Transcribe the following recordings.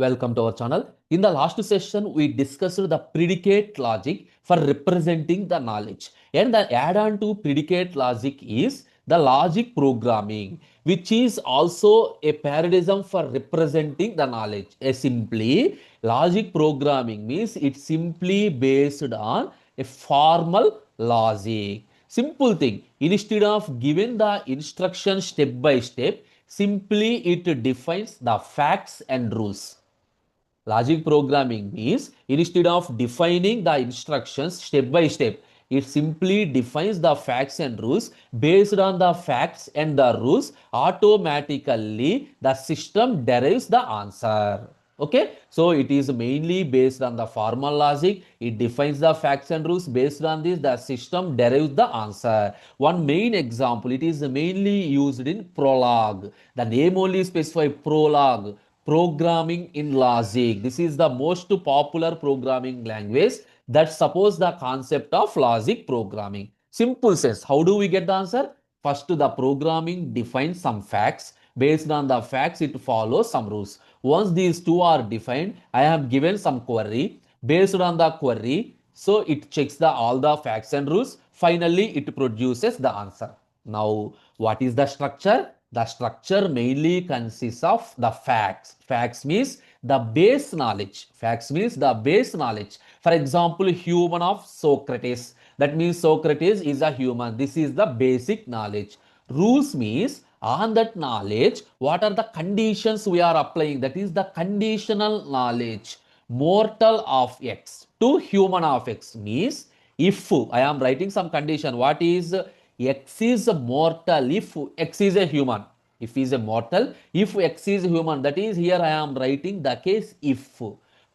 Welcome to our channel. In the last session, we discussed the predicate logic for representing the knowledge. And the add-on to predicate logic is the logic programming, which is also a paradigm for representing the knowledge. Simply, logic programming means it's simply based on a formal logic. Simple thing. Instead of giving the instruction step by step, simply it defines the facts and rules. Logic programming means instead of defining the instructions step by step, it simply defines the facts and rules. Based on the facts and the rules, automatically the system derives the answer. Okay, so it is mainly based on the formal logic. It defines the facts and rules. Based on this, the system derives the answer. One main example, it is mainly used in Prolog. The name only specifies Prolog, programming in logic. This is the most popular programming language that supports the concept of logic programming. Simple sense. How do we get the answer? First, the programming defines some facts. Based on the facts, it follows some rules. Once these two are defined, I have given some query. Based on the query, so it checks all the facts and rules. Finally, it produces the answer. Now, what is the structure? The structure mainly consists of the facts. Facts means the base knowledge. Facts means the base knowledge. For example, human of Socrates. That means Socrates is a human. This is the basic knowledge. Rules means on that knowledge, what are the conditions we are applying? That is the conditional knowledge. Mortal of X to human of X means if I am writing some condition, what is X is mortal if X is a human. If is a mortal, if X is human, that is here I am writing the case if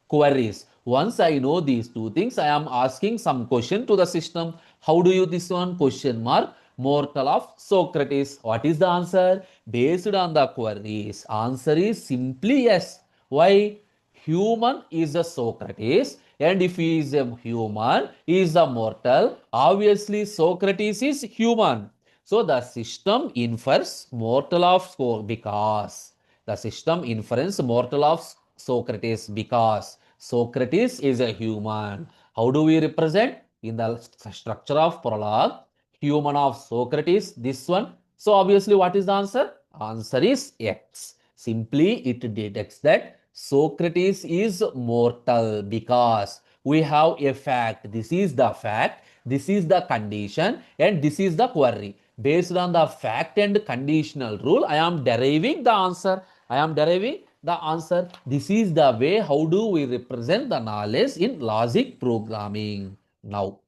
queries. Once I know these two things, I am asking some question to the system. How do you this one? Question mark. Mortal of Socrates. What is the answer? Based on the queries. Answer is simply yes. Why? Human is a Socrates, and if he is a human, he is a mortal. Obviously, Socrates is human. So the system infers mortal of because the system inference mortal of Socrates because Socrates is a human. How do we represent? In the structure of Prolog, human of Socrates, this one. So obviously, what is the answer? Answer is X. Simply it detects that Socrates is mortal because we have a fact. This is the fact, this is the condition, and this is the query. Based on the fact and conditional rule, I am deriving the answer. I am deriving the answer. This is the way how do we represent the knowledge in logic programming. Now,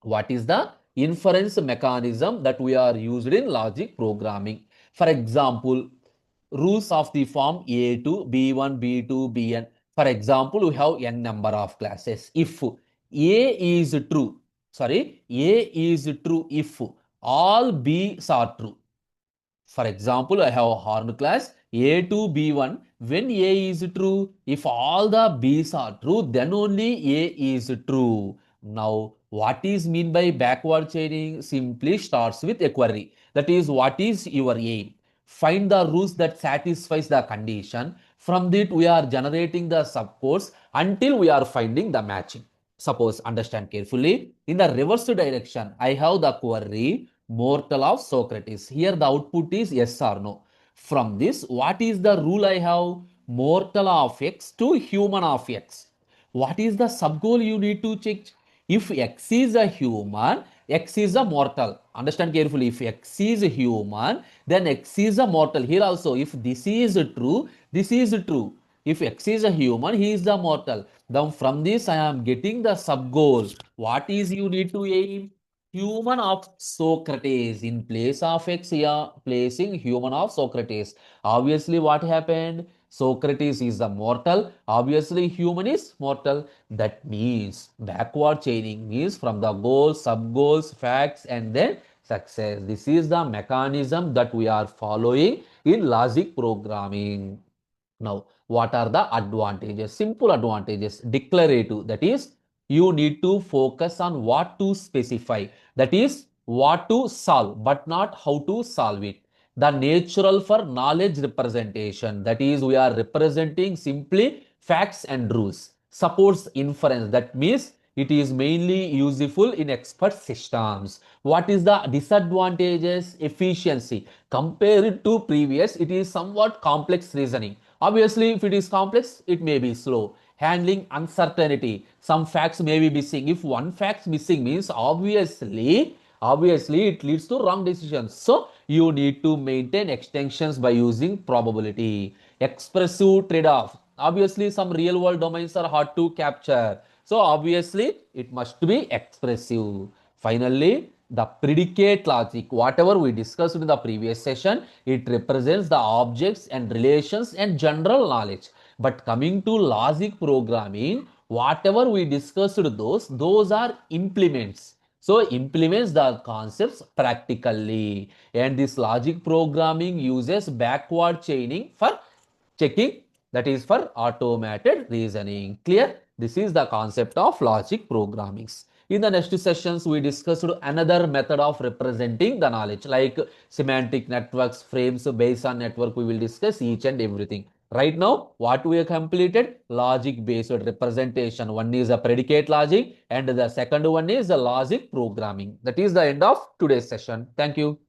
what is the inference mechanism that we are used in logic programming? For example, rules of the form A2, B1, B2, Bn. For example, we have n number of classes. If A is true, sorry, A is true if all B's are true. For example, I have a horn class A2, B1. When A is true, if all the B's are true, then only A is true. Now, what is mean by backward chaining? Simply starts with a query. That is, what is your aim? Find the rules that satisfies the condition. From that, we are generating the subcodes until we are finding the matching. Suppose, understand carefully, in the reverse direction, I have the query mortal of Socrates. Here the output is yes or no. From this, what is the rule I have? Mortal of X to human of X. What is the subgoal you need to check? If X is a human, X is a mortal. Understand carefully. If X is a human, then X is a mortal. Here also, if this is true, this is true. If X is a human, he is the mortal. Then from this, I am getting the subgoal. What is you need to aim? Human of Socrates. In place of X, yeah, placing human of Socrates. Obviously, what happened? Socrates is a mortal. Obviously, human is mortal. That means backward chaining means from the goals, sub-goals, facts, and then success. This is the mechanism that we are following in logic programming. Now, what are the advantages? Simple advantages. Declarative. That is, you need to focus on what to specify. That is, what to solve, but not how to solve it. The natural for knowledge representation. That is, we are representing simply facts and rules. Supports inference. That means it is mainly useful in expert systems. What is the disadvantages? Efficiency. Compared to previous, it is somewhat complex reasoning. Obviously, if it is complex, it may be slow. Handling uncertainty. Some facts may be missing. If one fact missing means obviously it leads to wrong decisions. So you need to maintain extensions by using probability. Expressive trade-off. Obviously, some real world domains are hard to capture. So obviously it must be expressive. Finally, the predicate logic, whatever we discussed in the previous session, it represents the objects and relations and general knowledge. But coming to logic programming, whatever we discussed, those are implements. So implements the concepts practically. And this logic programming uses backward chaining for checking, that is for automated reasoning. Clear? This is the concept of logic programming. In the next sessions, we discussed another method of representing the knowledge like semantic networks, frames based on network. We will discuss each and everything. Right now, what we have completed? Logic based representation. One is a predicate logic and the second one is the logic programming. That is the end of today's session. Thank you.